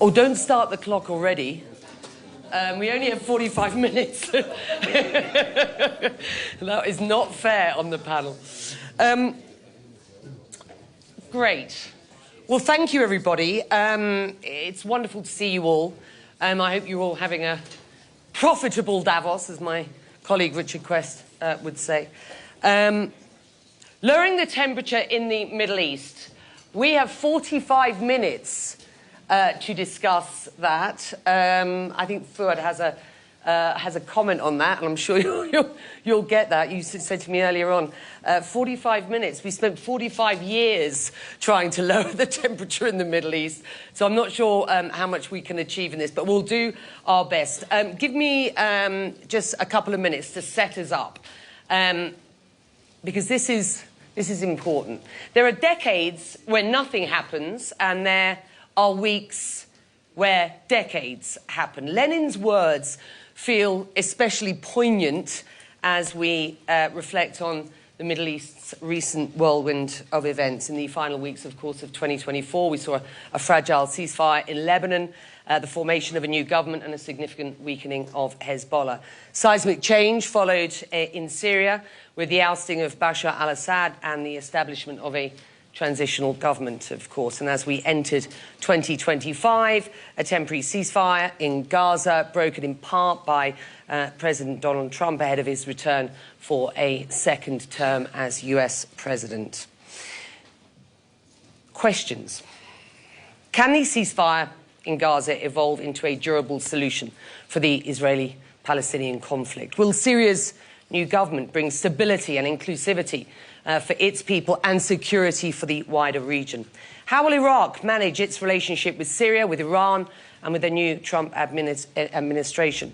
Oh, don't start the clock already. We only have 45 minutes. That is not fair on the panel. Great. Well, thank you, everybody. It's wonderful to see you all. I hope you're all having a profitable Davos, as my colleague Richard Quest would say. Lowering the temperature in the Middle East. We have 45 minutes to discuss that. I think Fuad has a comment on that, and I'm sure you'll get that. You said to me earlier on, 45 minutes. We spent 45 years trying to lower the temperature in the Middle East, so I'm not sure how much we can achieve in this, but we'll do our best. Give me just a couple of minutes to set us up, because this is important. There are decades where nothing happens, and there are weeks where decades happen. Lenin's words feel especially poignant as we reflect on the Middle East's recent whirlwind of events. In the final weeks, of course, of 2024, we saw a fragile ceasefire in Lebanon, the formation of a new government, and a significant weakening of Hezbollah. Seismic change followed in Syria with the ousting of Bashar al-Assad and the establishment of a transitional government, of course. And as we entered 2025, a temporary ceasefire in Gaza, broken in part by President Donald Trump ahead of his return for a second term as US president. Questions. Can the ceasefire in Gaza evolve into a durable solution for the Israeli-Palestinian conflict? Will Syria's new government bring stability and inclusivity for its people and security for the wider region? How will Iraq manage its relationship with Syria, with Iran, and with the new Trump administration?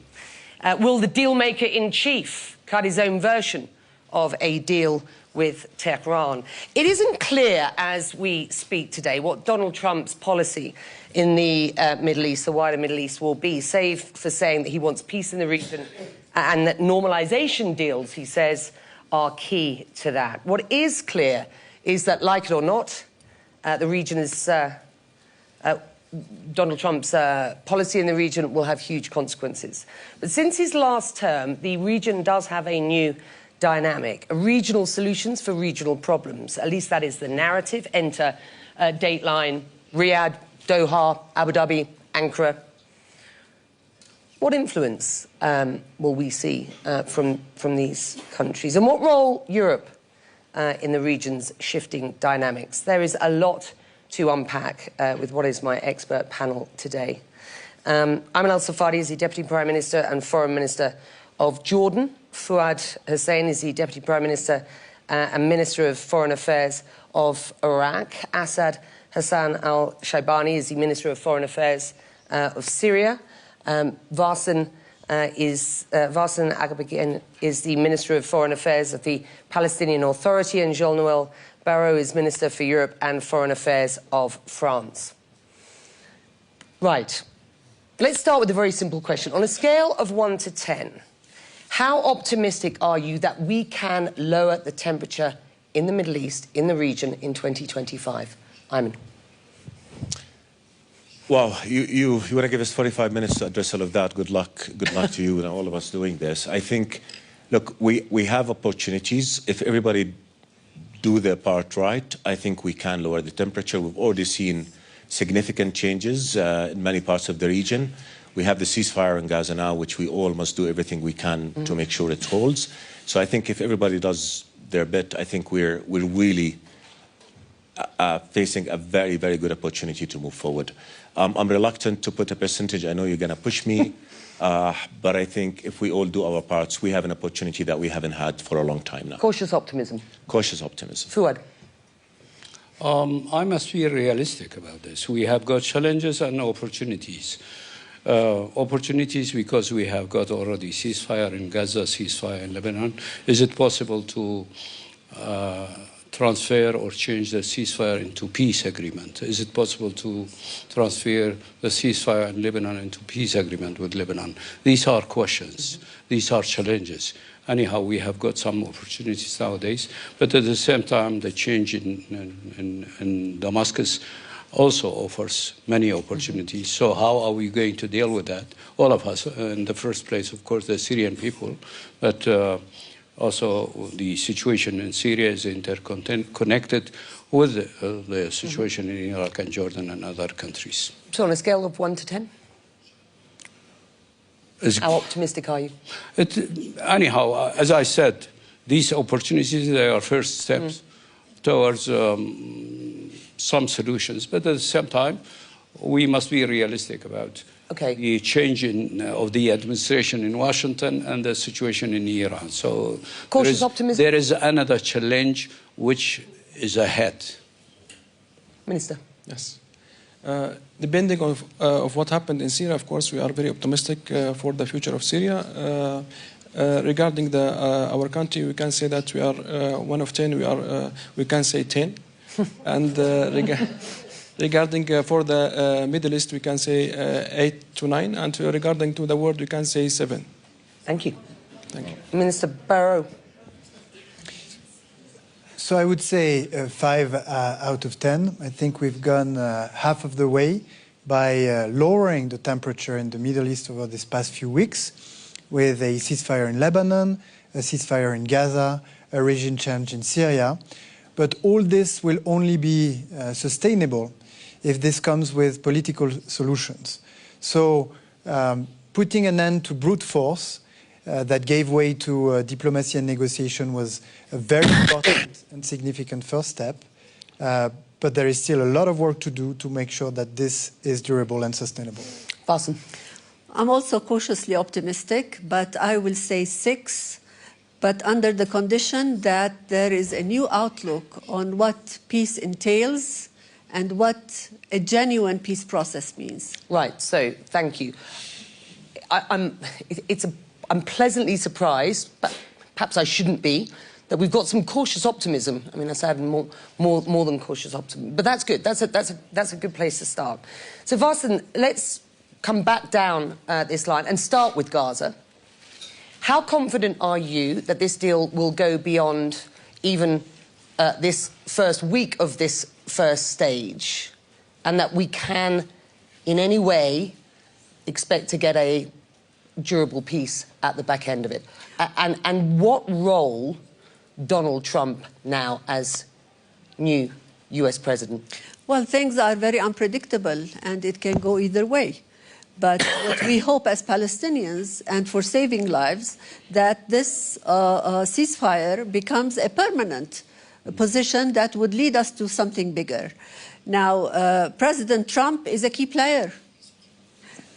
Will the deal-maker-in-chief cut his own version of a deal with Tehran? It isn't clear as we speak today what Donald Trump's policy in the Middle East, the wider Middle East, will be, save for saying that he wants peace in the region and that normalization deals, he says, are key to that. What is clear is that, like it or not, the region is Donald Trump's policy in the region will have huge consequences. But since his last term, the region does have a new dynamic, regional solutions for regional problems. At least that is the narrative. Enter Dateline, Riyadh, Doha, Abu Dhabi, Ankara. What influence will we see from these countries? And what role Europe in the region's shifting dynamics? There is a lot to unpack with what is my expert panel today. Ayman al-Safadi is the Deputy Prime Minister and Foreign Minister of Jordan. Fuad Hussein is the Deputy Prime Minister and Minister of Foreign Affairs of Iraq. Assad Hassan al-Shaibani is the Minister of Foreign Affairs of Syria. Varsan Aghabigian is the Minister of Foreign Affairs of the Palestinian Authority, and Jean-Noël Barrot is Minister for Europe and Foreign Affairs of France. Right. Let's start with a very simple question. On a scale of 1 to 10, how optimistic are you that we can lower the temperature in the Middle East, in the region, in 2025? Ayman. Wow, you want to give us 45 minutes to address all of that. Good luck to you and all of us doing this. I think, look, we have opportunities. If everybody do their part right, I think we can lower the temperature. We've already seen significant changes in many parts of the region. We have the ceasefire in Gaza now, which we all must do everything we can to make sure it holds. So I think if everybody does their bit, I think we're really facing a very, very good opportunity to move forward. I'm reluctant to put a percentage. I know you're going to push me, but I think if we all do our parts, we have an opportunity that we haven't had for a long time now. Cautious optimism. Cautious optimism. Fuad. I must be realistic about this. We have got challenges and opportunities. Opportunities because we have got already ceasefire in Gaza, ceasefire in Lebanon. Is it possible to transfer or change the ceasefire into peace agreement? Is it possible to transfer the ceasefire in Lebanon into peace agreement with Lebanon? These are questions. These are challenges. Anyhow, we have got some opportunities nowadays, but at the same time, the change in Damascus also offers many opportunities. So how are we going to deal with that? All of us, in the first place, of course, the Syrian people, but also the situation in Syria is interconnected with the situation in Iraq and Jordan and other countries. So on a scale of 1 to 10? How optimistic are you? Anyhow, as I said, these opportunities, they are first steps towards some solutions. But at the same time, we must be realistic about the change of the administration in Washington and the situation in Iran. So cautious optimism. There is another challenge which is ahead. Minister. Yes. Depending on what happened in Syria, of course, we are very optimistic for the future of Syria. Regarding our country, we can say that we are 1 of 10. We can say 10. And regarding for the Middle East, we can say 8 to 9. And regarding to the world, we can say 7. Thank you. Thank you. Minister Barrow. So I would say 5 out of 10. I think we've gone half of the way by lowering the temperature in the Middle East over these past few weeks with a ceasefire in Lebanon, a ceasefire in Gaza, a regime change in Syria. But all this will only be sustainable if this comes with political solutions. So putting an end to brute force that gave way to diplomacy and negotiation was a very important and significant first step. But there is still a lot of work to do to make sure that this is durable and sustainable. Fasten. I'm also cautiously optimistic, but I will say 6, but under the condition that there is a new outlook on what peace entails and what a genuine peace process means. Right, so thank you. I'm pleasantly surprised, but perhaps I shouldn't be, that we've got some cautious optimism. I mean, I said more than cautious optimism, but that's good. That's a good place to start. So, Vasen, let's come back down this line and start with Gaza. How confident are you that this deal will go beyond even this first week of this first stage, and that we can, in any way, expect to get a durable peace at the back end of it? And what role Donald Trump now as new US president? Well, things are very unpredictable and it can go either way. But what we hope as Palestinians, and for saving lives, that this ceasefire becomes a permanent position that would lead us to something bigger. Now, President Trump is a key player.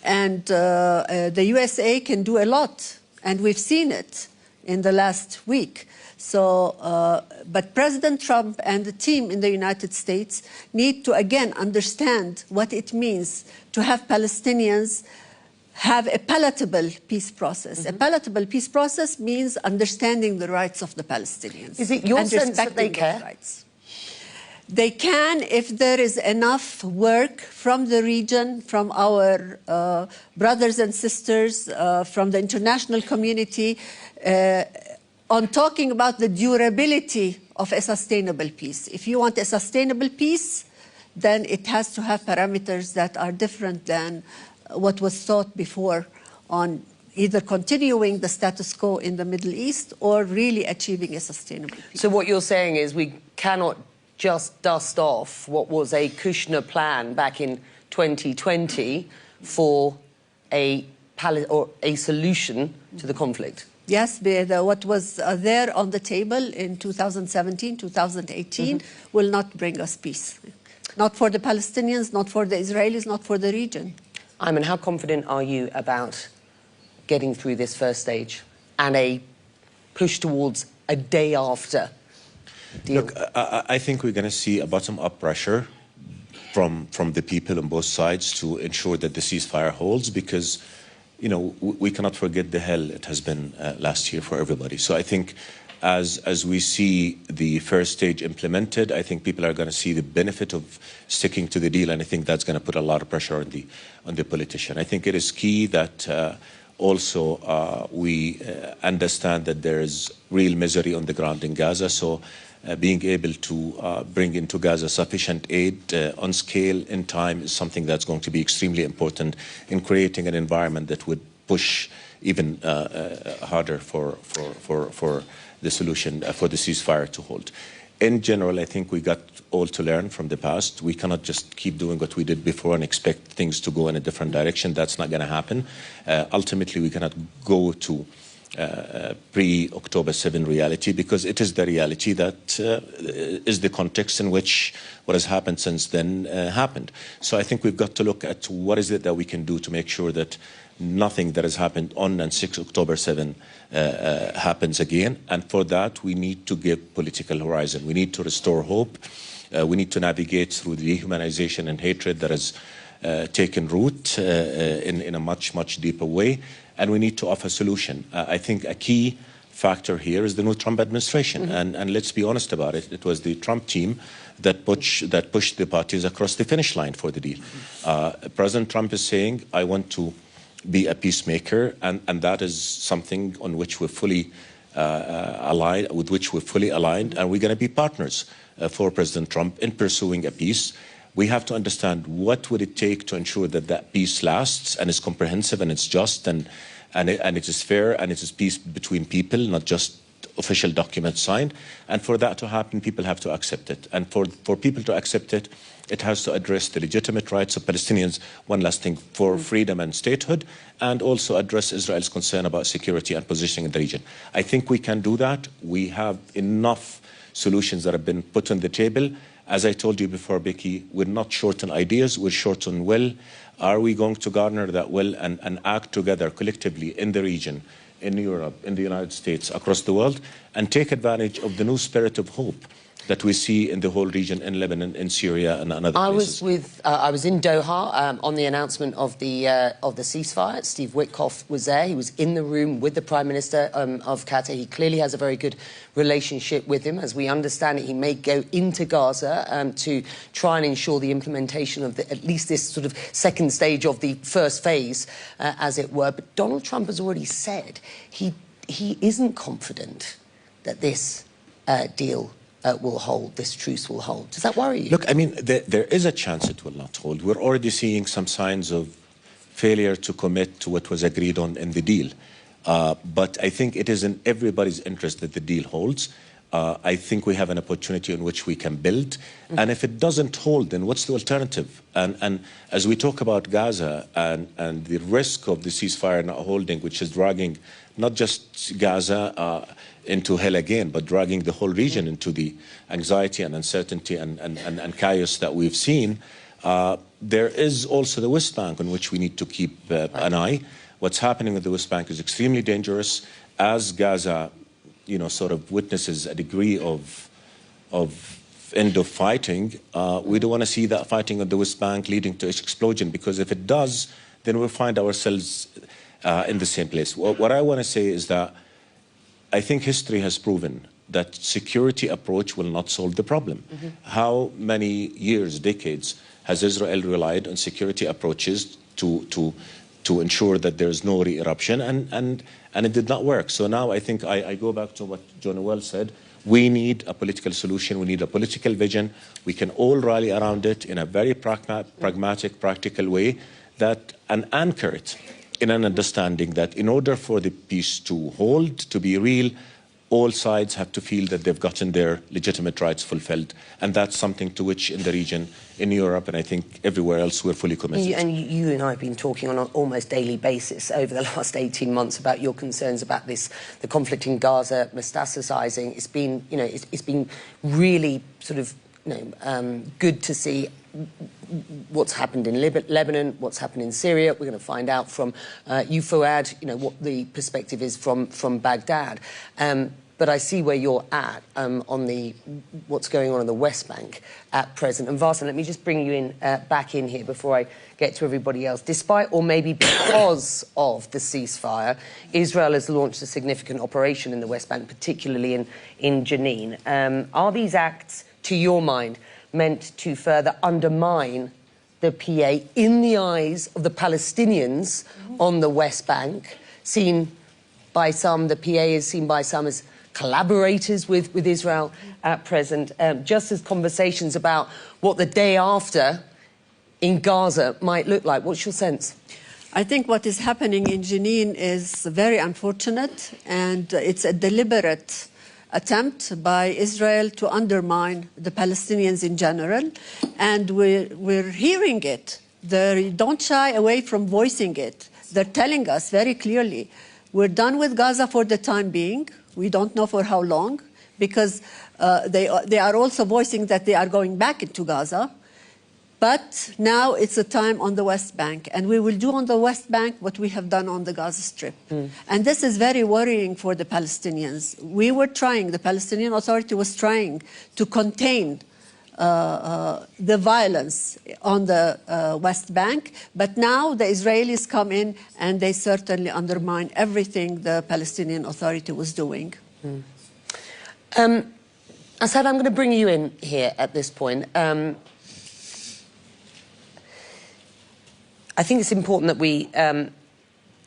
And the USA can do a lot, and we've seen it in the last week. So, but President Trump and the team in the United States need to, again, understand what it means to have Palestinians have a palatable peace process. A palatable peace process means understanding the rights of the Palestinians. Is it your sense that they care? Rights. They can if there is enough work from the region, from our brothers and sisters, from the international community, on talking about the durability of a sustainable peace. If you want a sustainable peace, then it has to have parameters that are different than what was thought before on either continuing the status quo in the Middle East or really achieving a sustainable peace. So what you're saying is we cannot just dust off what was a Kushner plan back in 2020 for a solution to the conflict. Yes, what was there on the table in 2017, 2018 will not bring us peace. Not for the Palestinians, not for the Israelis, not for the region. Ayman, how confident are you about getting through this first stage and a push towards a day after deal? Look, I think we're going to see a bottom-up pressure from the people on both sides to ensure that the ceasefire holds, because, you know, we cannot forget the hell it has been last year for everybody. So I think as we see the first stage implemented, I think people are going to see the benefit of sticking to the deal, and I think that's going to put a lot of pressure on the politician. I think it is key that also we understand that there is real misery on the ground in Gaza. So being able to bring into Gaza sufficient aid on scale in time is something that's going to be extremely important in creating an environment that would push even harder for the solution, for the ceasefire to hold. In general, I think we got all to learn from the past. We cannot just keep doing what we did before and expect things to go in a different direction. That's not going to happen. Ultimately, we cannot go to pre-October 7 reality, because it is the reality that is the context in which what has happened since then happened. So I think we've got to look at what is it that we can do to make sure that nothing that has happened on and 6 October 7 happens again. And for that, we need to give political horizon. We need to restore hope. We need to navigate through the dehumanization and hatred that has taken root in a much, much deeper way. And we need to offer a solution. I think a key factor here is the new Trump administration. And let's be honest about it. It was the Trump team that pushed the parties across the finish line for the deal. President Trump is saying, I want to be a peacemaker, and that is something on which we're fully aligned, with which we're fully aligned, and we're going to be partners for President Trump in pursuing a peace. We have to understand what would it take to ensure that that peace lasts and is comprehensive and it's just and it is fair and it is peace between people, not just official documents signed. And for that to happen, people have to accept it. And for people to accept it, it has to address the legitimate rights of Palestinians, one last thing, for freedom and statehood, and also address Israel's concern about security and positioning in the region. I think we can do that. We have enough solutions that have been put on the table. As I told you before, Becky, we're not short on ideas, we're short on will. Are we going to garner that will and act together collectively in the region, in Europe, in the United States, across the world, and take advantage of the new spirit of hope that we see in the whole region, in Lebanon, in Syria, and other places? I was in Doha on the announcement of the ceasefire. Steve Witkoff was there. He was in the room with the Prime Minister of Qatar. He clearly has a very good relationship with him. As we understand it, he may go into Gaza to try and ensure the implementation of at least this sort of second stage of the first phase, as it were. But Donald Trump has already said he isn't confident that this deal will hold, this truce will hold. Does that worry you? Look, I mean, there is a chance it will not hold. We're already seeing some signs of failure to commit to what was agreed on in the deal. But I think it is in everybody's interest that the deal holds. I think we have an opportunity on which we can build. And if it doesn't hold, then what's the alternative? And as we talk about Gaza and the risk of the ceasefire not holding, which is dragging not just Gaza into hell again, but dragging the whole region into the anxiety and uncertainty and chaos that we've seen, there is also the West Bank on which we need to keep an eye. What's happening with the West Bank is extremely dangerous. As Gaza, sort of witnesses a degree of end of fighting, we don't want to see that fighting on the West Bank leading to explosion, because if it does, then we'll find ourselves in the same place. What I want to say is that I think history has proven that security approach will not solve the problem. How many years, decades, has Israel relied on security approaches to ensure that there's no re-eruption, and it did not work. So now I think I go back to what John Well said. We need a political solution. We need a political vision. We can all rally around it in a very pragmatic, practical way, and anchor it in an understanding that in order for the peace to hold, to be real, all sides have to feel that they've gotten their legitimate rights fulfilled. And that's something to which in the region, in Europe, and I think everywhere else, we're fully committed. You and I have been talking on an almost daily basis over the last 18 months about your concerns about the conflict in Gaza metastasizing. It's been, it's been really sort of, good to see what's happened in Lebanon, what's happened in Syria. We're going to find out from you, Fuad, what the perspective is from Baghdad. But I see where you're at on what's going on the West Bank at present. And Vartan, let me just bring you back in here before I get to everybody else. Despite, or maybe because of the ceasefire, Israel has launched a significant operation in the West Bank, particularly in Jenin. Are these acts, to your mind, meant to further undermine the PA in the eyes of the Palestinians on the West Bank? Seen by some, the PA is seen by some as collaborators with Israel at present, just as conversations about what the day after in Gaza might look like. What's your sense? I think what is happening in Jenin is very unfortunate, and it's a deliberate attempt by Israel to undermine the Palestinians in general, and we're hearing it. They don't shy away from voicing it. They're telling us very clearly, we're done with Gaza for the time being. We don't know for how long, because they are also voicing that they are going back into Gaza. But now it's a time on the West Bank, and we will do on the West Bank what we have done on the Gaza Strip. And this is very worrying for the Palestinians. The Palestinian Authority was trying to contain the violence on the West Bank, but now the Israelis come in and they certainly undermine everything the Palestinian Authority was doing. Assad, I'm going to bring you in here at this point. I think it's important that we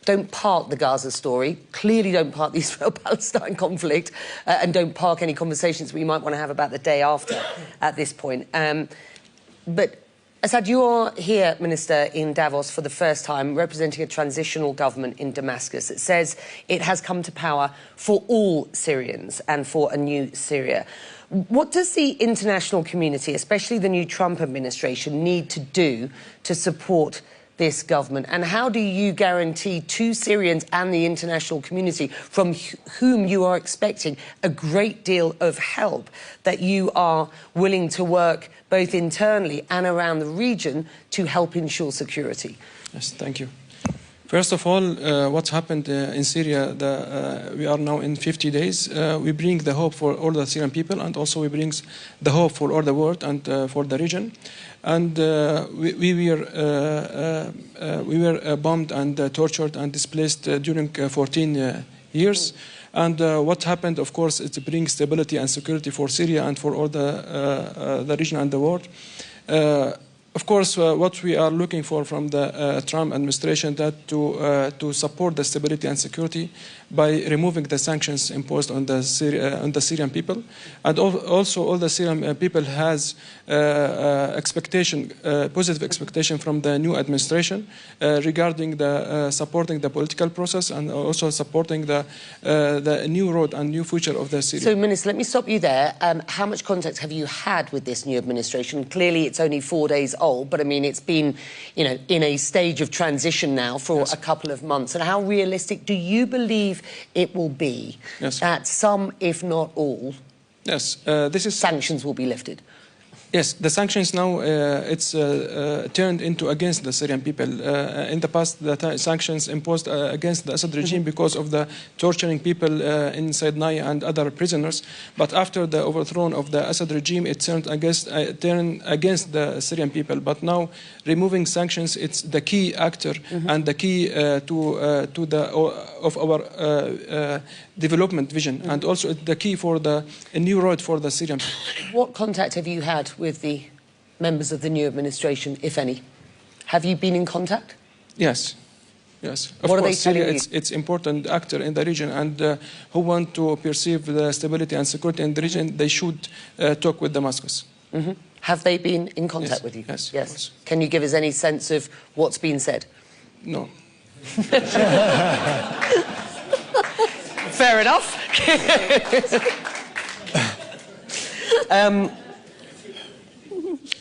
don't park the Gaza story, clearly don't park the Israel-Palestine conflict, and don't park any conversations we might want to have about the day after at this point. But Assad, you are here, Minister, in Davos for the first time, representing a transitional government in Damascus. It says it has come to power for all Syrians and for a new Syria. What does the international community, especially the new Trump administration, need to do to support this government? And how do you guarantee to Syrians and the international community, from whom you are expecting a great deal of help, that you are willing to work both internally and around the region to help ensure security? Yes, thank you. First of all, what's happened in Syria, we are now in 50 days. We bring the hope for all the Syrian people, and also we bring the hope for all the world and for the region. And we were bombed and tortured and displaced during 14 years. And what happened, of course, is to bring stability and security for Syria and for all the region and the world. Of course, what we are looking for from the Trump administration that to support the stability and security by removing the sanctions imposed on the Syrian people, and also all the Syrian people has positive expectation from the new administration regarding the supporting the political process and also supporting the new road and new future of the Syria. So, Minister, let me stop you there. How much contact have you had with this new administration? Clearly, it's only 4 days old, but I mean, it's been, you know, in a stage of transition now for a couple of months. And how realistic do you believe it will be that some, if not all, sanctions will be lifted? Yes, the sanctions now, it's turned into against the Syrian people. In the past, the sanctions imposed against the Assad regime because of the torturing people inside Naya and other prisoners. But after the overthrow of the Assad regime, it turned against the Syrian people. But now, removing sanctions, it's the key actor and the key of our development vision, and also the key for a new road for the Syrian people. What contact have you had with the members of the new administration, if any? Have you been in contact? Yes. Yes. What are they telling you? It's important actor in the region, and who want to perceive the stability and security in the region, they should talk with Damascus. Have they been in contact with you? Yes. Yes. Can you give us any sense of what's been said? No. Fair enough.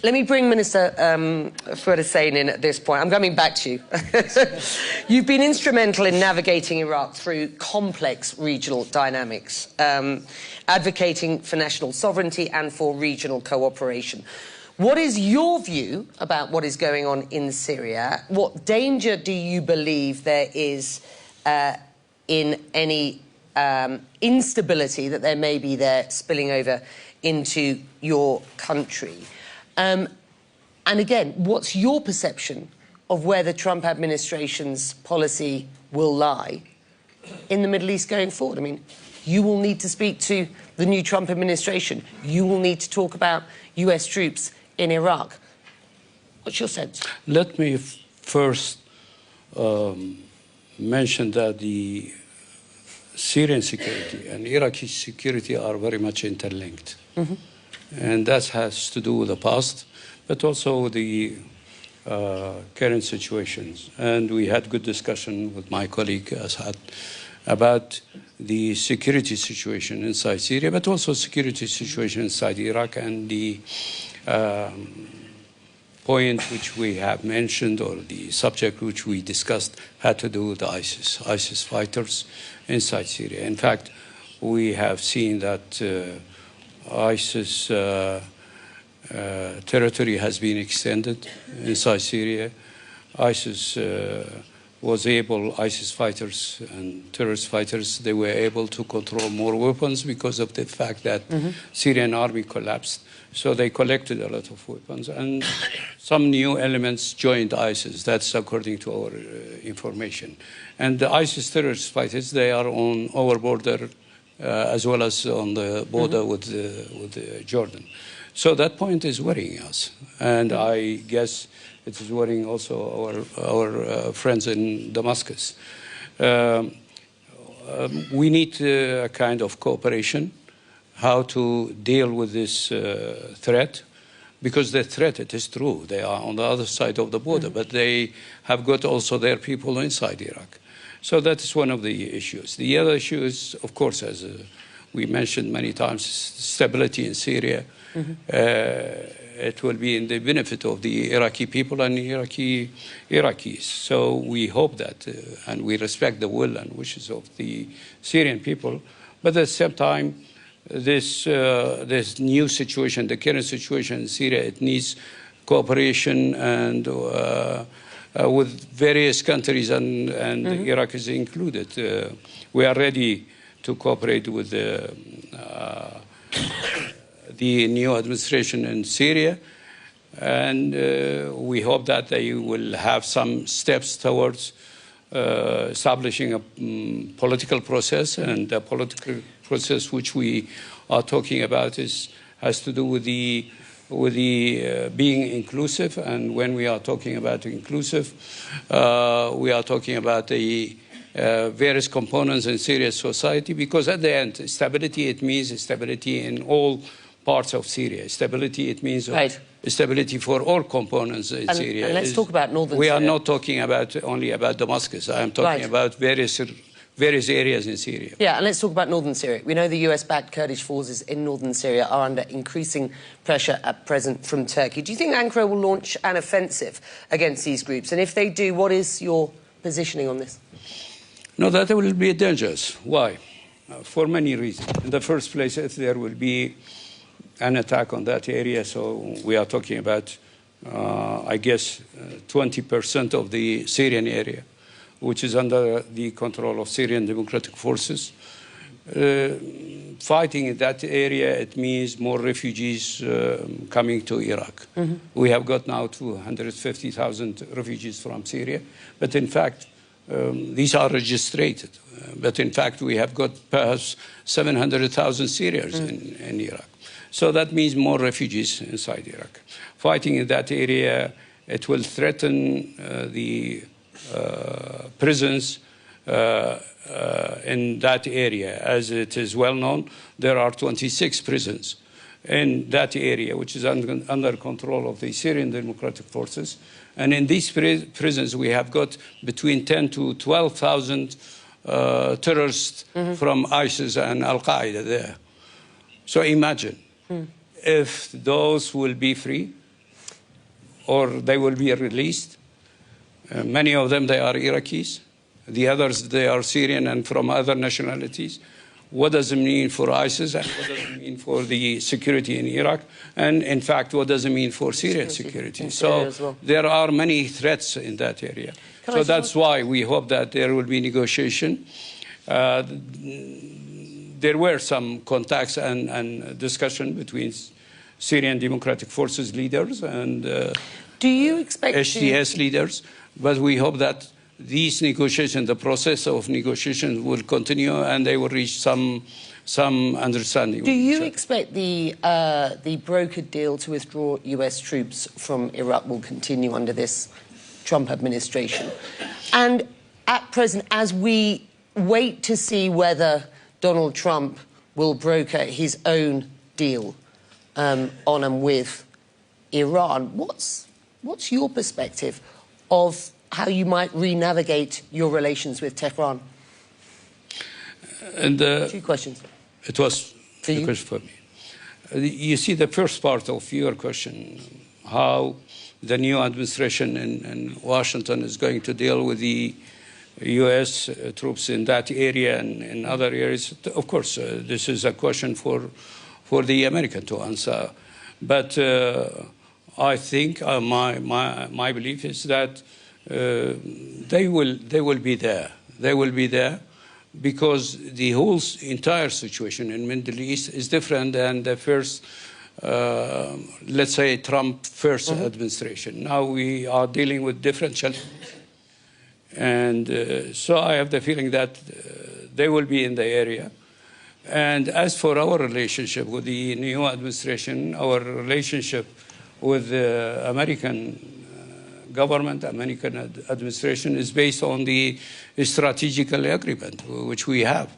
Let me bring Minister Fuad Hussein in at this point. I'm coming back to you. You've been instrumental in navigating Iraq through complex regional dynamics, advocating for national sovereignty and for regional cooperation. What is your view about what is going on in Syria? What danger do you believe there is in any instability that there may be there spilling over into your country? And again, what's your perception of where the Trump administration's policy will lie in the Middle East going forward? I mean, you will need to speak to the new Trump administration. You will need to talk about US troops in Iraq. What's your sense? Let me first mention that the Syrian security and Iraqi security are very much interlinked. And that has to do with the past, but also the current situations. And we had good discussion with my colleague Assad about the security situation inside Syria, but also security situation inside Iraq, and the point which we have mentioned, or the subject which we discussed, had to do with ISIS fighters inside Syria. In fact, we have seen that ISIS territory has been extended inside Syria. ISIS fighters and terrorist fighters, they were able to control more weapons because of the fact that Syrian army collapsed. So they collected a lot of weapons, and some new elements joined ISIS. That's according to our information. And the ISIS terrorist fighters, they are on our border as well as on the border with Jordan. So that point is worrying us, and I guess it is worrying also our friends in Damascus. We need a kind of cooperation, how to deal with this threat, because the threat, it is true, they are on the other side of the border, but they have got also their people inside Iraq. So that is one of the issues. The other issue is, of course, as we mentioned many times, stability in Syria. It will be in the benefit of the Iraqi people and Iraqis. So we hope that, and we respect the will and wishes of the Syrian people, but at the same time, this new situation, the current situation in Syria, it needs cooperation and with various countries, and Iraq is included. We are ready to cooperate with the new administration in Syria, and we hope that they will have some steps towards establishing a political process, and the political process which we are talking about has to do with the being inclusive. And when we are talking about inclusive, we are talking about the various components in Syrian society, because at the end, stability, it means stability in all parts of Syria. Stability, it means stability for all components in Syria. And let's talk about northern Syria. We are not talking only about Damascus. I am talking about various areas in Syria. Yeah, and let's talk about northern Syria. We know the US-backed Kurdish forces in northern Syria are under increasing pressure at present from Turkey. Do you think Ankara will launch an offensive against these groups? And if they do, what is your positioning on this? No, that will be dangerous. Why? For many reasons. In the first place, if there will be an attack on that area, so we are talking about, I guess, 20% of the Syrian area, which is under the control of Syrian Democratic Forces. Fighting in that area, it means more refugees coming to Iraq. We have got now 250,000 refugees from Syria, but in fact, these are registered. But in fact, we have got perhaps 700,000 Syrians in Iraq. So that means more refugees inside Iraq. Fighting in that area, it will threaten the prisons in that area. As it is well known, there are 26 prisons in that area, which is under control of the Syrian Democratic Forces. And in these prisons, we have got between 10 to 12,000 terrorists from ISIS and Al-Qaeda there. So imagine if those will be free or they will be released. Many of them, they are Iraqis. The others, they are Syrian and from other nationalities. What does it mean for ISIS, and what does it mean for the security in Iraq? And in fact, what does it mean for Syrian security? So there are many threats in that area. So that's why we hope that there will be negotiation. There were some contacts and discussion between Syrian Democratic Forces leaders and do you expect HTS leaders, but we hope that these negotiations, the process of negotiations will continue and they will reach some understanding. Do you expect the brokered deal to withdraw US troops from Iraq will continue under this Trump administration? And at present, as we wait to see whether Donald Trump will broker his own deal on and with Iran. What's your perspective of how you might re-navigate your relations with Tehran? And 2 questions. It was For you? a question for me. You see the first part of your question, how the new administration in Washington is going to deal with the U.S. Troops in that area and in other areas. Of course, this is a question for the American to answer. But I think my belief is that they will be there. They will be there because the whole entire situation in the Middle East is different than the first, let's say, Trump first administration. Now we are dealing with different challenges. And so I have the feeling that they will be in the area. And as for our relationship with the new administration, our relationship with the American government, American administration is based on the strategical agreement which we have.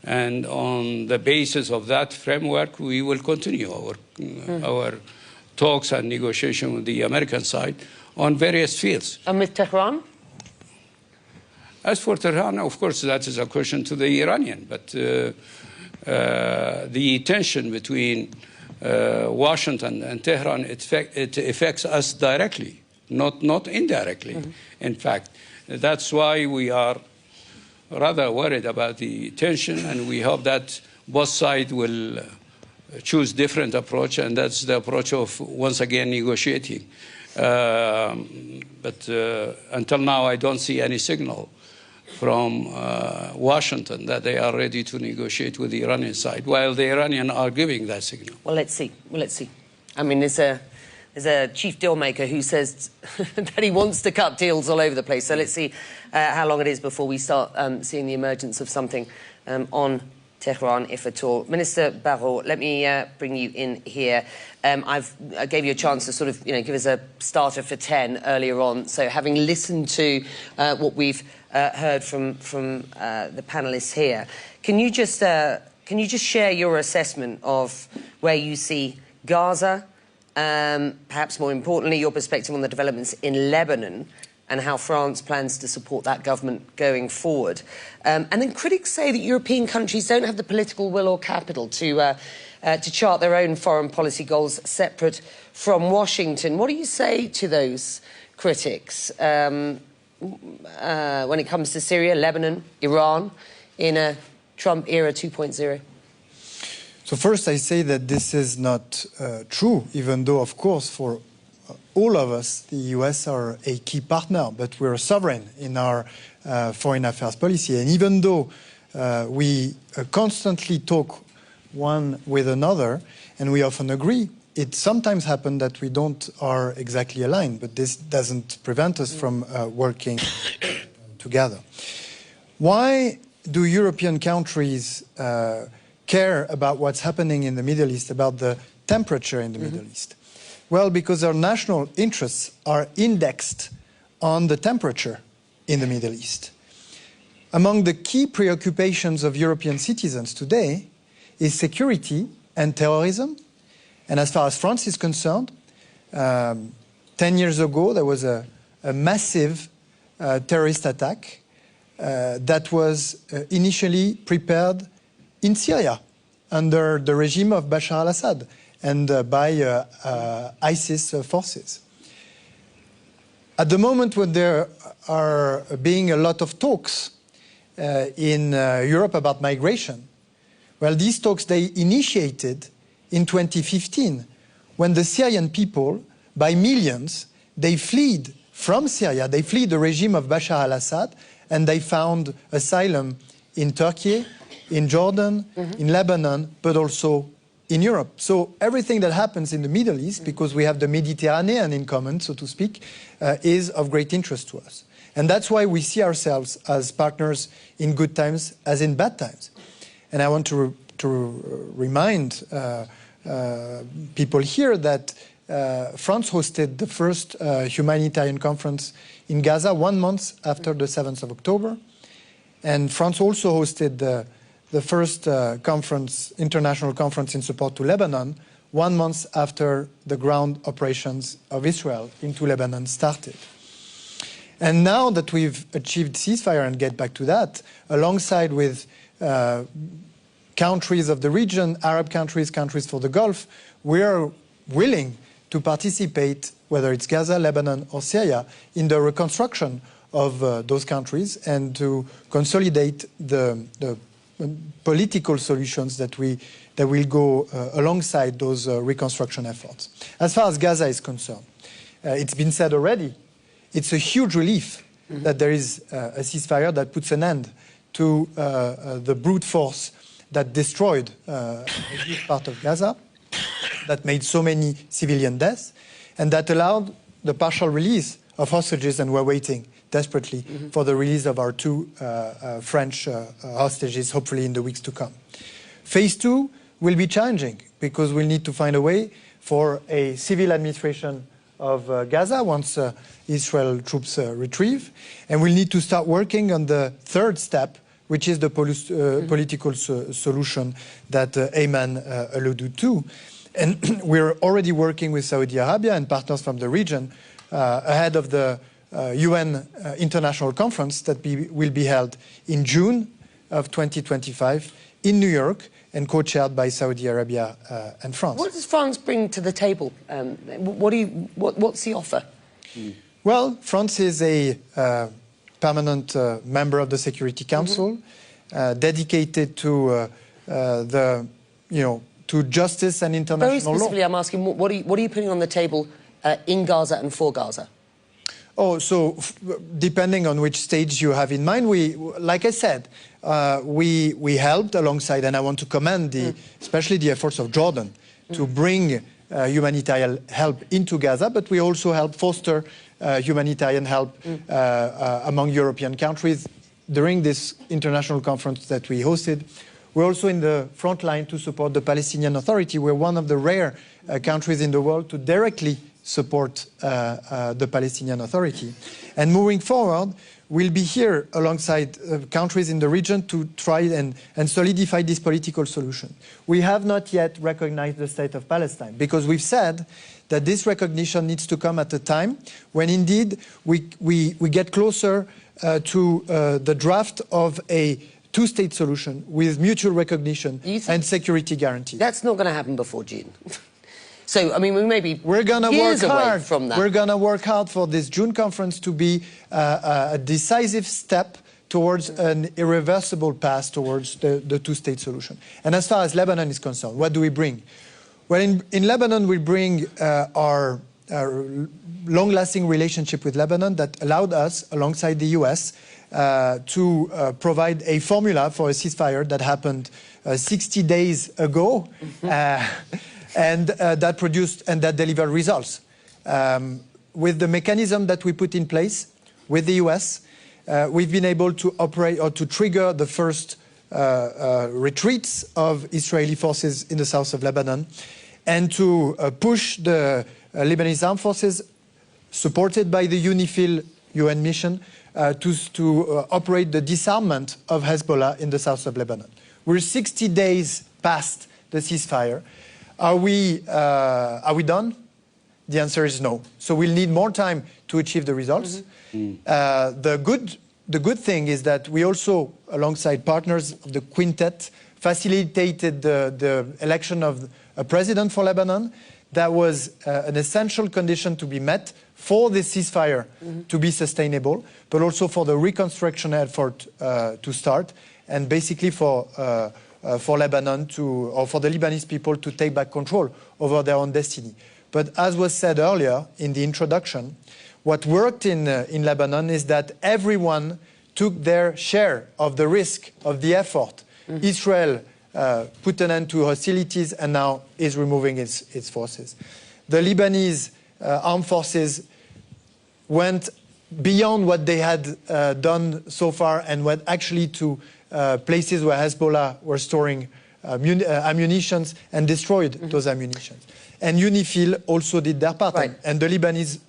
And on the basis of that framework, we will continue our talks and negotiation with the American side on various fields. And with Tehran? As for Tehran, of course, that is a question to the Iranian. But the tension between Washington and Tehran, it affects us directly, not indirectly. In fact, that's why we are rather worried about the tension, and we hope that both sides will choose different approach, and that's the approach of, once again, negotiating. But until now, I don't see any signal from Washington that they are ready to negotiate with the Iranian side, while the Iranians are giving that signal. Well, let's see. Well, let's see. I mean, there's a chief deal maker who says that he wants to cut deals all over the place. So let's see how long it is before we start seeing the emergence of something on Tehran, if at all. Minister Barrot, let me bring you in here. I gave you a chance to sort of, give us a starter for 10 earlier on. So having listened to what we've heard from the panelists here, can you just share your assessment of where you see Gaza, perhaps more importantly, your perspective on the developments in Lebanon and how France plans to support that government going forward? And then critics say that European countries don't have the political will or capital to chart their own foreign policy goals separate from Washington. What do you say to those critics when it comes to Syria, Lebanon, Iran, in a Trump era 2.0? So first, I say that this is not true, even though, of course, for all of us, the US are a key partner, but we're sovereign in our foreign affairs policy. And even though we constantly talk one with another, and we often agree, it sometimes happens that we are exactly aligned, but this doesn't prevent us from working together. Why do European countries care about what's happening in the Middle East, about the temperature in the Middle East? Well, because our national interests are indexed on the temperature in the Middle East. Among the key preoccupations of European citizens today is security and terrorism. And as far as France is concerned, 10 years ago, there was a massive terrorist attack that was initially prepared in Syria under the regime of Bashar al-Assad and by ISIS forces. At the moment when there are being a lot of talks in Europe about migration, well, these talks, they initiated in 2015 when the Syrian people, by millions, they fled from Syria, they fled the regime of Bashar al-Assad, and they found asylum in Turkey, in Jordan, in Lebanon, but also in Europe. So everything that happens in the Middle East, because we have the Mediterranean in common, so to speak, is of great interest to us. And that's why we see ourselves as partners in good times as in bad times. And I want to remind people here that France hosted the first humanitarian conference in Gaza 1 month after the 7th of October. And France also hosted the first international conference in support to Lebanon 1 month after the ground operations of Israel into Lebanon started. And now that we've achieved ceasefire, and get back to that, alongside with countries of the region, Arab countries, countries for the Gulf, we are willing to participate, whether it's Gaza, Lebanon, or Syria, in the reconstruction of those countries and to consolidate the political solutions that will go alongside those reconstruction efforts. As far as Gaza is concerned, it's been said already, it's a huge relief that there is a ceasefire that puts an end to the brute force that destroyed a huge part of Gaza, that made so many civilian deaths, and that allowed the partial release of hostages, and we're waiting desperately for the release of our 2 French hostages, hopefully in the weeks to come. Phase 2 will be challenging because we'll need to find a way for a civil administration of Gaza once Israel troops retrieve, and we'll need to start working on the 3rd step, which is the political solution that Ayman alluded to. And we're already working with Saudi Arabia and partners from the region ahead of the UN International Conference that will be held in June of 2025 in New York and co-chaired by Saudi Arabia and France. What does France bring to the table? What's the offer? Well, France is a permanent member of the Security Council, dedicated to to justice and international law. Very specifically, I'm asking, what are you putting on the table in Gaza and for Gaza? Oh, so depending on which stage you have in mind, like I said, we helped alongside, and I want to commend especially the efforts of Jordan to bring humanitarian help into Gaza, but we also helped foster humanitarian help among European countries during this international conference that we hosted. We're also in the front line to support the Palestinian Authority. We're one of the rare countries in the world to directly support the Palestinian Authority. And moving forward, we'll be here alongside countries in the region to try and solidify this political solution. We have not yet recognized the state of Palestine because we've said that this recognition needs to come at a time when indeed we get closer to the draft of a 2-state solution with mutual recognition and security guarantees. That's not going to happen before June. So, I mean, we may be We're going to work hard from that. We're going to work hard for this June conference to be a decisive step towards an irreversible path towards the 2-state solution. And as far as Lebanon is concerned, what do we bring? Well, in Lebanon, we bring our long-lasting relationship with Lebanon that allowed us, alongside the US, to provide a formula for a ceasefire that happened 60 days ago. And that produced and that delivered results. With the mechanism that we put in place with the US, we've been able to operate or to trigger the first retreats of Israeli forces in the south of Lebanon and to push the Lebanese armed forces, supported by the UNIFIL UN mission, to operate the disarmament of Hezbollah in the south of Lebanon. We're 60 days past the ceasefire. Are we done? The answer is no. So we'll need more time to achieve the results. The good thing is that we also, alongside partners of the quintet, facilitated the election of a president for Lebanon. That was an essential condition to be met for the ceasefire to be sustainable, but also for the reconstruction effort to start, and basically for Lebanon or for the Lebanese people to take back control over their own destiny. But as was said earlier in the introduction, what worked in Lebanon is that everyone took their share of the risk, of the effort. Israel put an end to hostilities and now is removing its forces. The Lebanese armed forces went beyond what they had done so far and went actually to places where Hezbollah were storing ammunitions and destroyed those ammunitions. And UNIFIL also did their part. And the Lebanese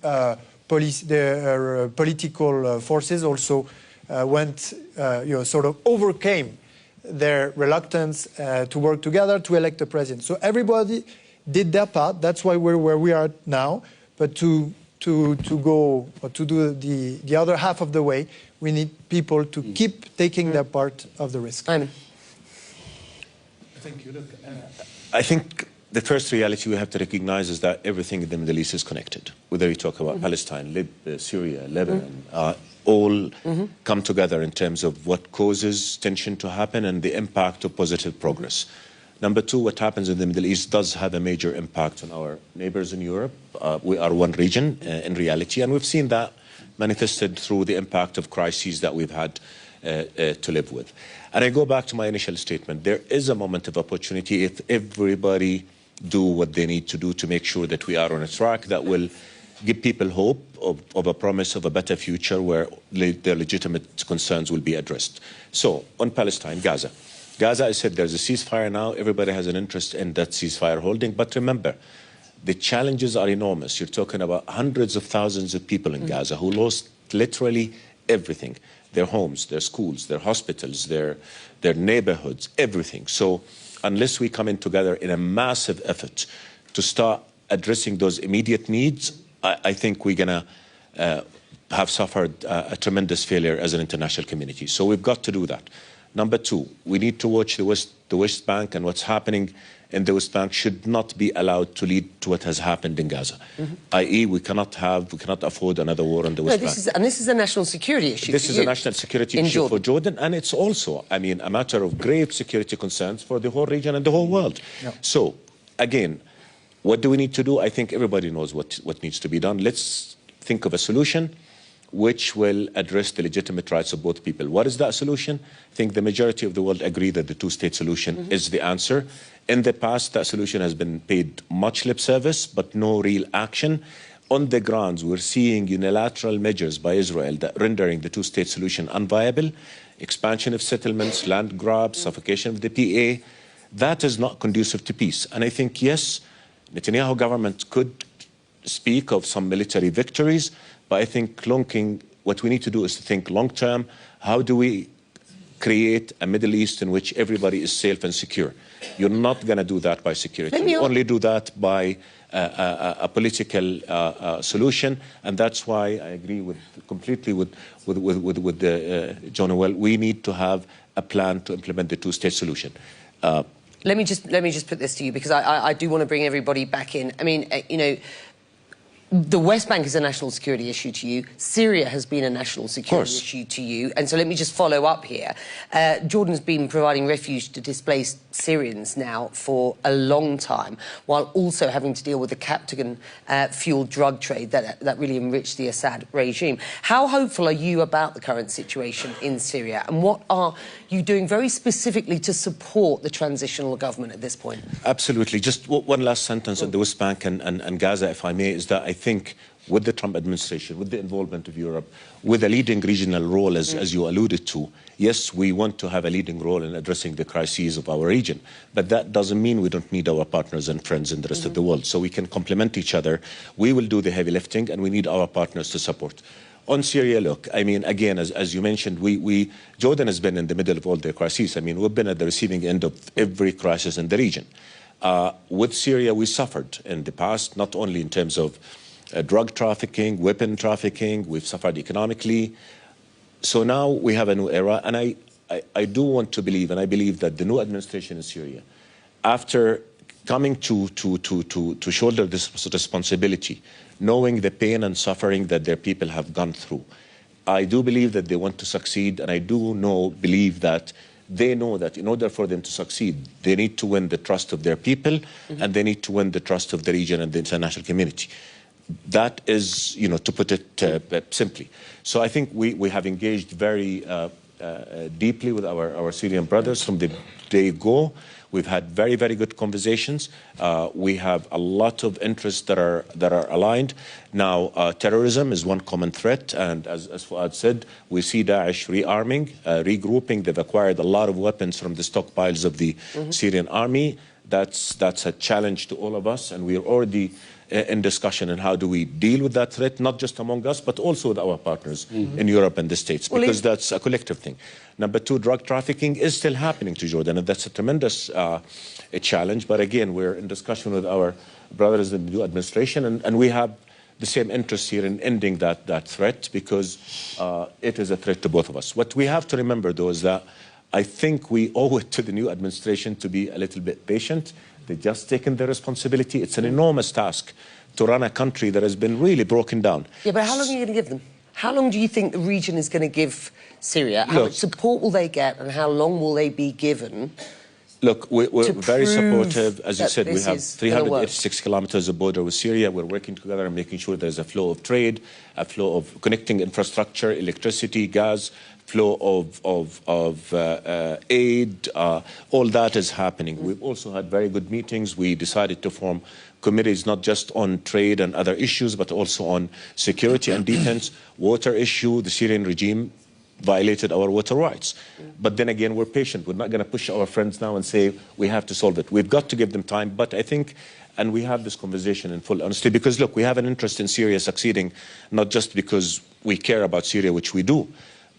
political forces also sort of overcame their reluctance to work together to elect a president. So everybody did their part. That's why we're where we are now. But to do the other half of the way, we need people to keep taking their part of the risk. Simon. Thank you. Look, I think the first reality we have to recognize is that everything in the Middle East is connected. Whether you talk about Palestine, Syria, Lebanon, all come together in terms of what causes tension to happen and the impact of positive progress. Number two, what happens in the Middle East does have a major impact on our neighbors in Europe. We are one region in reality, and we've seen that manifested through the impact of crises that we've had to live with. And I go back to my initial statement. There is a moment of opportunity if everybody do what they need to do to make sure that we are on a track that will give people hope of a promise of a better future where their legitimate concerns will be addressed. So, on Palestine, Gaza. Gaza, I said there's a ceasefire now. Everybody has an interest in that ceasefire holding. But remember, the challenges are enormous. You're talking about hundreds of thousands of people in Gaza who lost literally everything. Their homes, their schools, their hospitals, their neighborhoods, everything. So unless we come in together in a massive effort to start addressing those immediate needs, I think we're going to have suffered a tremendous failure as an international community. So we've got to do that. Number two, we need to watch the West Bank, and what's happening in the West Bank should not be allowed to lead to what has happened in Gaza. I.e., we cannot afford another war on the West Bank. This is a national security issue. This is a national security issue for Jordan, and it's also, I mean, a matter of grave security concerns for the whole region and the whole world. Yeah. So, again, what do we need to do? I think everybody knows what needs to be done. Let's think of a solution which will address the legitimate rights of both people. What is that solution? I think the majority of the world agree that the two-state solution is the answer. In the past, that solution has been paid much lip service, but no real action. On the grounds, we're seeing unilateral measures by Israel that rendering the two-state solution unviable, expansion of settlements, land grabs, suffocation of the PA. That is not conducive to peace. And I think, yes, Netanyahu government could speak of some military victories, but I think what we need to do is to think long-term. How do we create a Middle East in which everybody is safe and secure? You're not going to do that by security. You only do that by a political solution, and that's why I agree completely with John Noel. We need to have a plan to implement the two-state solution. Let me just put this to you, because I do want to bring everybody back in. I mean, you know, the West Bank is a national security issue to you. Syria has been a national security issue to you. And so let me just follow up here. Jordan's been providing refuge to displaced Syrians now for a long time, while also having to deal with the Captagon-fueled drug trade that really enriched the Assad regime. How hopeful are you about the current situation in Syria? And what are you doing very specifically to support the transitional government at this point? Absolutely. Just one last sentence on the West Bank and Gaza, if I may, is that I think with the Trump administration, with the involvement of Europe, with a leading regional role, as you alluded to, yes, we want to have a leading role in addressing the crises of our region. But that doesn't mean we don't need our partners and friends in the rest of the world. So we can complement each other. We will do the heavy lifting, and we need our partners to support. On Syria, look, I mean, again, as you mentioned, Jordan has been in the middle of all the crises. I mean, we've been at the receiving end of every crisis in the region. With Syria, we suffered in the past, not only in terms of drug trafficking, weapon trafficking, we've suffered economically. So now we have a new era, and I do want to believe, and I believe that the new administration in Syria, after coming to shoulder this responsibility, knowing the pain and suffering that their people have gone through, I do believe that they want to succeed, and I do believe that they know that in order for them to succeed, they need to win the trust of their people, and they need to win the trust of the region and the international community. That is, you know, to put it simply. So I think we have engaged very deeply with our Syrian brothers from the day go. We've had very, very good conversations. We have a lot of interests that are aligned. Now, terrorism is one common threat, and as Fuad said, we see Daesh rearming, regrouping. They've acquired a lot of weapons from the stockpiles of the Syrian army. That's a challenge to all of us, and we're already in discussion on how do we deal with that threat, not just among us, but also with our partners in Europe and the States, because that's a collective thing. Number two, drug trafficking is still happening to Jordan, and that's a tremendous a challenge. But again, we're in discussion with our brothers in the new administration, and we have the same interest here in ending that threat, because it is a threat to both of us. What we have to remember, though, is that I think we owe it to the new administration to be a little bit patient. They've just taken their responsibility. It's an enormous task to run a country that has been really broken down. Yeah, but how long are you going to give them? How long do you think the region is going to give Syria? How much support will they get, and how long will they be given? Look, we're very supportive. As you said, we have 386 kilometers of border with Syria. We're working together and making sure there's a flow of trade, a flow of connecting infrastructure, electricity, gas, flow of aid. All that is happening. We've also had very good meetings. We decided to form committees not just on trade and other issues, but also on security and defense, water issue. The Syrian regime violated our water rights. But then again, we're patient. We're not going to push our friends now and say we have to solve it. We've got to give them time. But I think, and we have this conversation in full honesty, because look, we have an interest in Syria succeeding, not just because we care about Syria, which we do,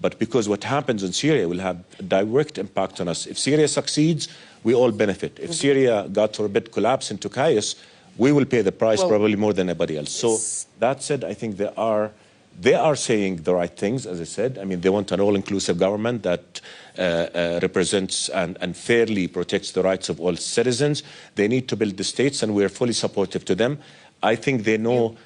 but because what happens in Syria will have a direct impact on us. If Syria succeeds, we all benefit. If Syria, God forbid, collapse into chaos, we will pay the price probably more than anybody else. So that said, I think they are saying the right things, as I said. I mean, they want an all-inclusive government that represents and fairly protects the rights of all citizens. They need to build the states, and we're fully supportive to them. I think they know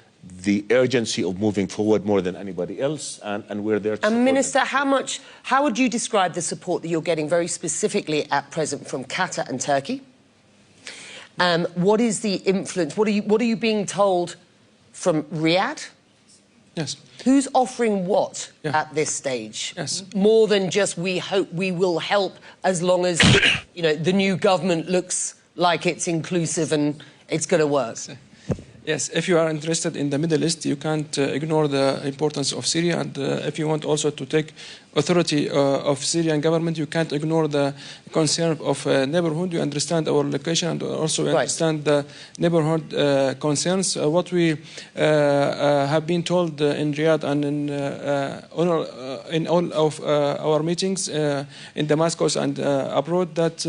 the urgency of moving forward more than anybody else, and we're there to support Minister, them. how would you describe the support that you're getting very specifically at present from Qatar and Turkey? What is the influence? What are you being told from Riyadh? Yes. Who's offering what at this stage? Yes. More than just we hope we will help, as long as the new government looks like it's inclusive and it's going to work. Yes, if you are interested in the Middle East, you can't ignore the importance of Syria. And if you want also to take authority of Syrian government, you can't ignore the concern of neighborhood. You understand our location, and also understand the neighborhood concerns. What we have been told in Riyadh and in all of our meetings in Damascus and abroad, that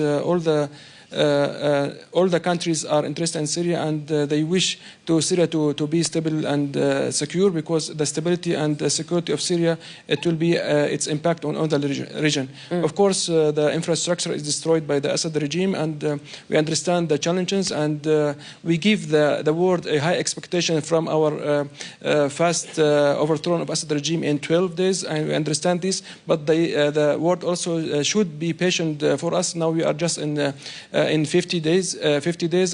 all the countries are interested in Syria, and they wish to Syria to be stable and secure, because the stability and the security of Syria, it will be its impact on the region. Of course, the infrastructure is destroyed by the Assad regime, and we understand the challenges, and we give the world a high expectation from our fast overthrow of Assad regime in 12 days, and we understand this, but the world also should be patient for us. Now we are just in 50 days,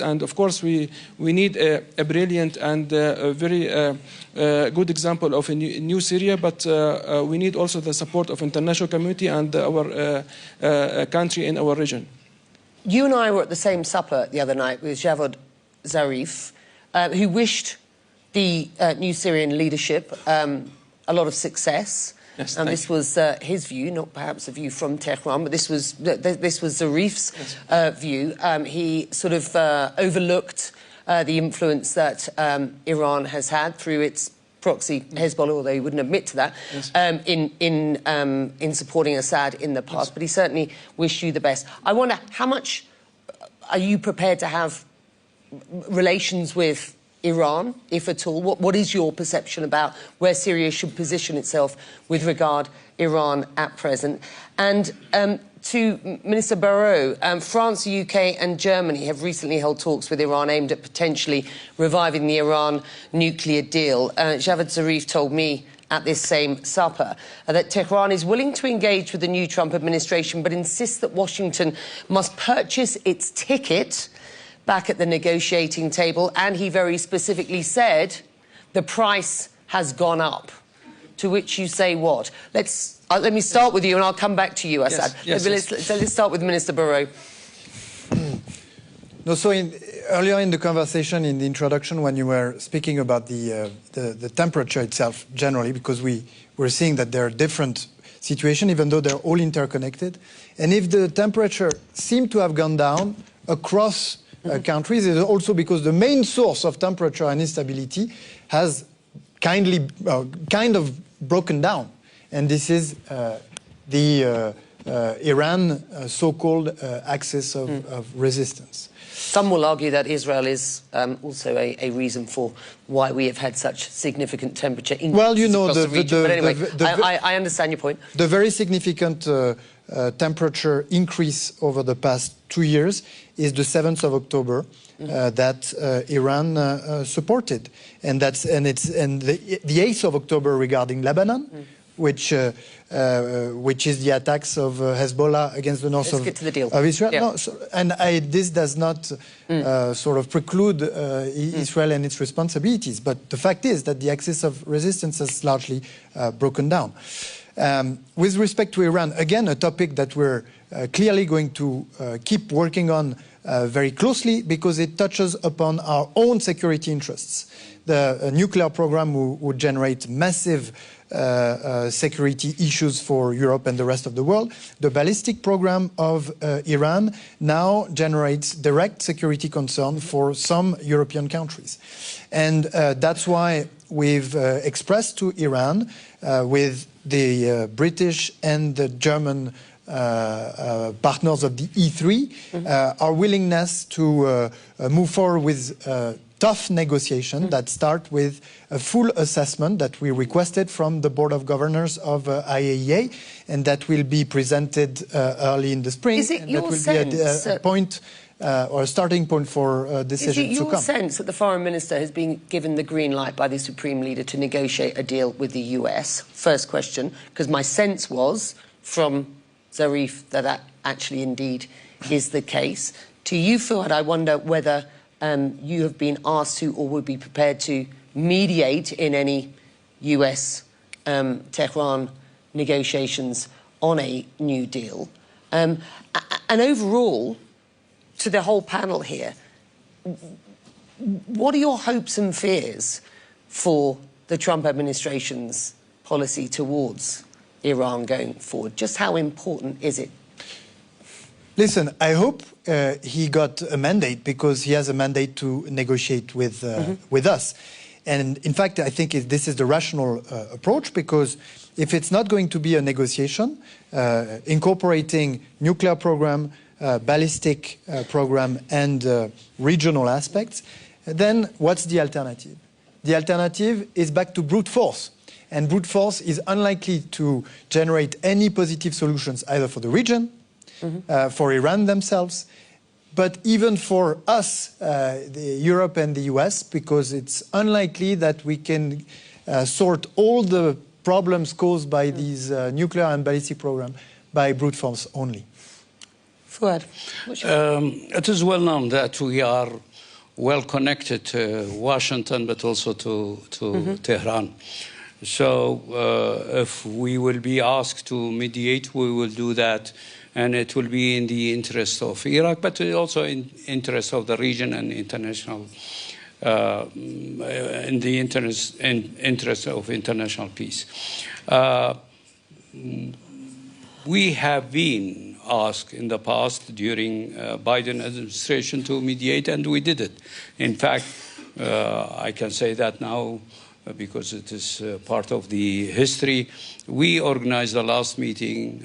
and of course we need a brilliant and a very good example of a new Syria, but we need also the support of international community and our country in our region. You and I were at the same supper the other night with Javad Zarif, who wished the new Syrian leadership a lot of success. Yes, and this was his view, not perhaps a view from Tehran, but this was Zarif's view. He sort of overlooked the influence that Iran has had through its proxy Hezbollah, although he wouldn't admit to that, in supporting Assad in the past. But he certainly wished you the best. I wonder, how much are you prepared to have relations with Iran, if at all? What is your perception about where Syria should position itself with regard Iran at present? And to Minister Barrot, France, the UK and Germany have recently held talks with Iran aimed at potentially reviving the Iran nuclear deal. Javad Zarif told me at this same supper that Tehran is willing to engage with the new Trump administration, but insists that Washington must purchase its ticket back at the negotiating table, and he very specifically said the price has gone up. To which you say what? Let me start with you, and I'll come back to you, Assad. Let's start with Minister Barrot. No, so earlier in the conversation, in the introduction, when you were speaking about the temperature itself generally, because we were seeing that there are different situations, even though they're all interconnected, and if the temperature seemed to have gone down across countries is also because the main source of temperature and instability has kind of broken down. And this is the Iran so-called axis of resistance. Some will argue that Israel is also a reason for why we have had such significant temperature increases across the region. But anyway, I understand your point. The very significant temperature increase over the past 2 years is the 7th of October that Iran supported, and the 8th of October regarding Lebanon, which is the attacks of Hezbollah against the north of Israel. Yeah. No, this does not sort of preclude Israel and its responsibilities, but the fact is that the axis of resistance has largely broken down. With respect to Iran, again, a topic that we're clearly going to keep working on very closely because it touches upon our own security interests. The nuclear program would generate massive security issues for Europe and the rest of the world. The ballistic program of Iran now generates direct security concern for some European countries. And that's why we've expressed to Iran with the British and the German partners of the E3 our willingness to move forward with tough negotiation that start with a full assessment that we requested from the Board of Governors of IAEA, and that will be presented early in the spring. Is it your sense a point or a starting point for decisions to come? Is it your sense that the Foreign Minister has been given the green light by the Supreme Leader to negotiate a deal with the US? First question, because my sense was from Zarif that actually indeed is the case. To you, Fuad, I wonder whether you have been asked to or would be prepared to mediate in any US Tehran negotiations on a new deal. And overall, to the whole panel here, what are your hopes and fears for the Trump administration's policy towards Iran going forward? Just how important is it? Listen, I hope he got a mandate because he has a mandate to negotiate with us. And in fact, I think this is the rational approach, because if it's not going to be a negotiation incorporating nuclear program, ballistic program and regional aspects, then what's the alternative? The alternative is back to brute force. And brute force is unlikely to generate any positive solutions either for the region, for Iran themselves, but even for us, Europe and the US, because it's unlikely that we can sort all the problems caused by these nuclear and ballistic programs by brute force only. Fuad, it is well known that we are well connected to Washington, but also to Tehran. So if we will be asked to mediate, we will do that. And it will be in the interest of Iraq, but also in interest of the region and international, in the interest of international peace. We have been asked in the past during Biden administration to mediate, and we did it. In fact, I can say that now, because it is part of the history. We organized the last meeting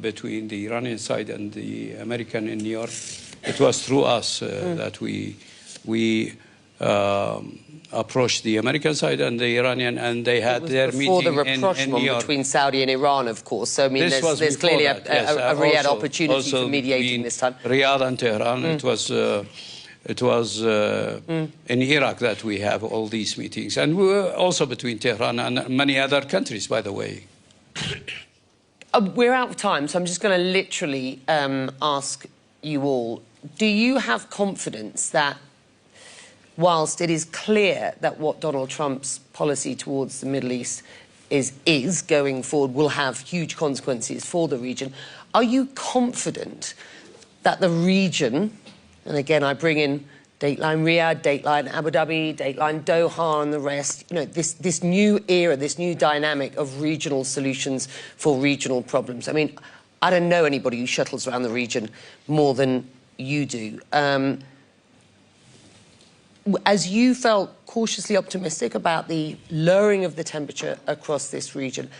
between the Iranian side and the American in New York. It was through us that we approached the American side and the Iranian, and they had their meeting in New York. Before the rapprochement between Saudi and Iran, of course. So, I mean, there's clearly a Riyadh opportunity for mediating this time. Riyadh and Tehran, it was in Iraq that we have all these meetings. And we were also between Tehran and many other countries, by the way. We're out of time, so I'm just going to literally ask you all, do you have confidence that whilst it is clear that what Donald Trump's policy towards the Middle East is going forward will have huge consequences for the region, are you confident that the region, and again, I bring in Dateline Riyadh, Dateline Abu Dhabi, Dateline Doha and the rest, you know, this new era, this new dynamic of regional solutions for regional problems. I mean, I don't know anybody who shuttles around the region more than you do. as you felt cautiously optimistic about the lowering of the temperature across this region,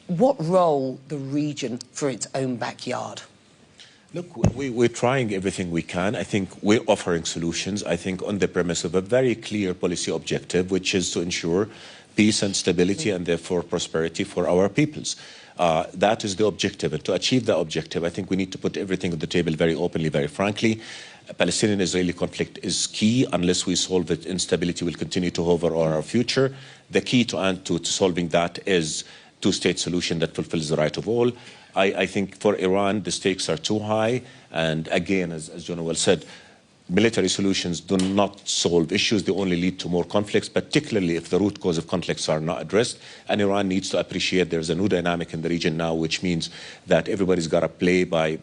what role the region for its own backyard? Look, we're trying everything we can. I think we're offering solutions, I think, on the premise of a very clear policy objective, which is to ensure peace and stability and therefore prosperity for our peoples. That is the objective. And to achieve that objective, I think we need to put everything on the table very openly, very frankly. A Palestinian-Israeli conflict is key. Unless we solve it, instability will continue to hover over our future. The key to solving that is two-state solution that fulfills the right of all. I think for Iran, the stakes are too high. And again, as Jonah well said, military solutions do not solve issues. They only lead to more conflicts, particularly if the root cause of conflicts are not addressed. And Iran needs to appreciate there's a new dynamic in the region now, which means that everybody's got to play by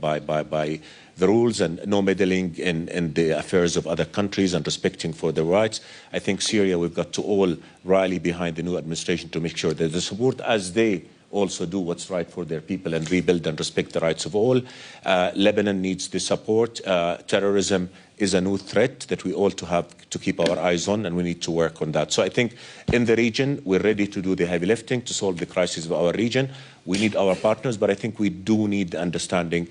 the rules and no meddling in the affairs of other countries and respecting for their rights. I think Syria, we've got to all rally behind the new administration to make sure that the support as they also do what's right for their people and rebuild and respect the rights of all. Lebanon needs the support. Terrorism is a new threat that we all have to keep our eyes on, and we need to work on that. So I think in the region, we're ready to do the heavy lifting to solve the crisis of our region. We need our partners, but I think we do need the understanding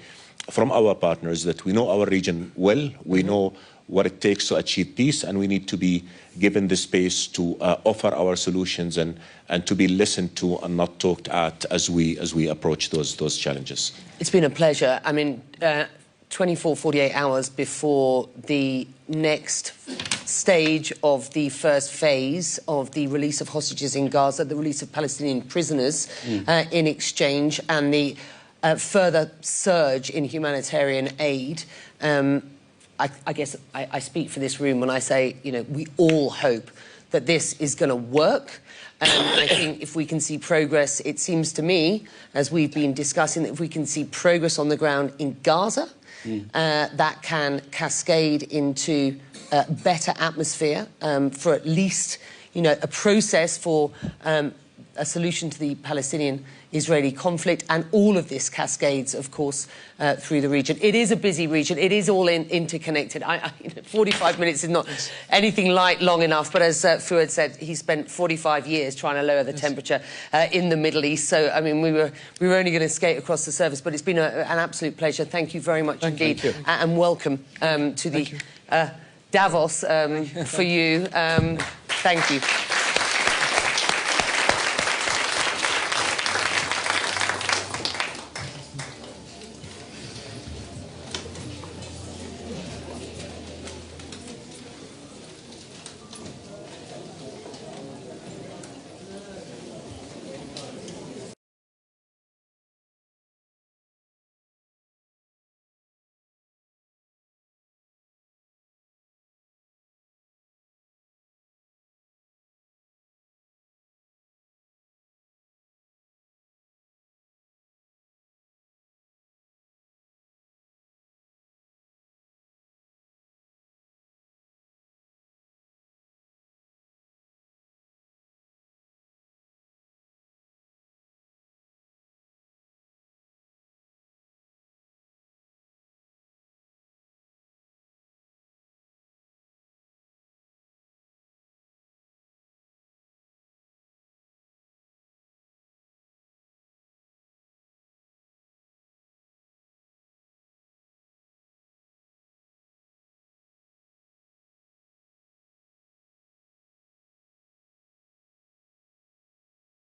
from our partners that we know our region well, we know what it takes to achieve peace, and we need to be given the space to offer our solutions and to be listened to and not talked at as we approach those challenges. It's been a pleasure. I mean, 24, 48 hours before the next stage of the first phase of the release of hostages in Gaza, the release of Palestinian prisoners in exchange, and the further surge in humanitarian aid. I guess I speak for this room when I say, you know, we all hope that this is going to work. I think if we can see progress, it seems to me, as we've been discussing, that if we can see progress on the ground in Gaza, that can cascade into a better atmosphere for at least, you know, a process for a solution to the Palestinian-Israeli conflict, and all of this cascades, of course, through the region. It is a busy region. It is all interconnected. 45 minutes is not anything long enough, but as Fuad said, he spent 45 years trying to lower the temperature in the Middle East. So, I mean, we were only going to skate across the surface, but it's been an absolute pleasure. Thank you very much indeed, and welcome to the Davos for you. Thank you.